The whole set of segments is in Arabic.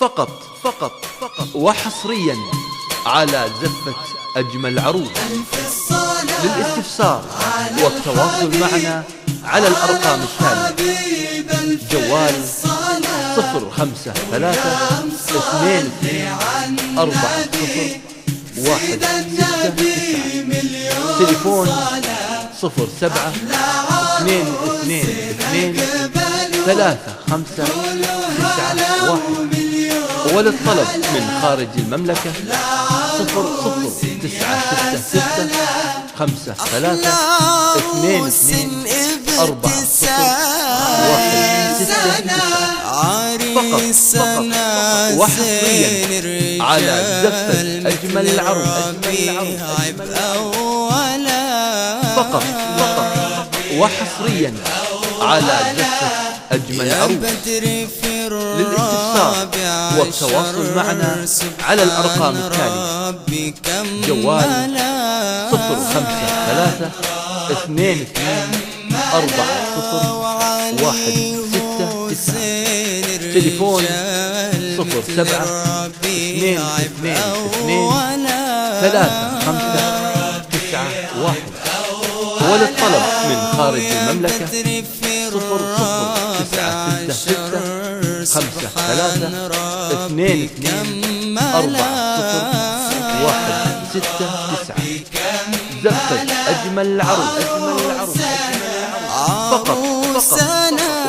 فقط وحصريا على زفة أجمل عروض. للاستفسار والتواصل معنا على الأرقام التالية: جوال 052-40-169، تليفون 07-22-3591، وللطلب من خارج المملكة 0093-53-40-169. وحصريا على زفة أجمل العروض. فقط وحصريا على زفة أجمل العروض. للاستفسار والتواصل معنا على الأرقام التالية: جوال 05-23-40-169، تليفون 07-22-3591، وللطلب من خارج المملكة 0096-22-40-169. زفة أجمل العروض. فقط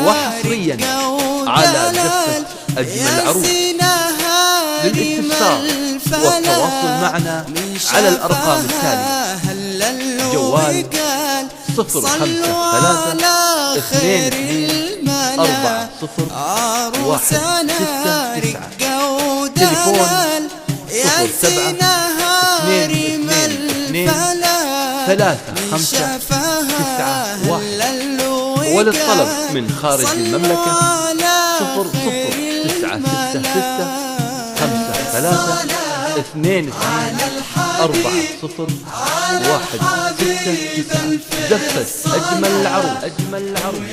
وحصريا على زفة أجمل العروض. للاستفسار والتواصل معنا على الأرقام التالية: جوال 05-23-40-169، تليفون 07-22-3591، وللطلب من خارج المملكة 0096-23-40-169. زفة أجمل العروض.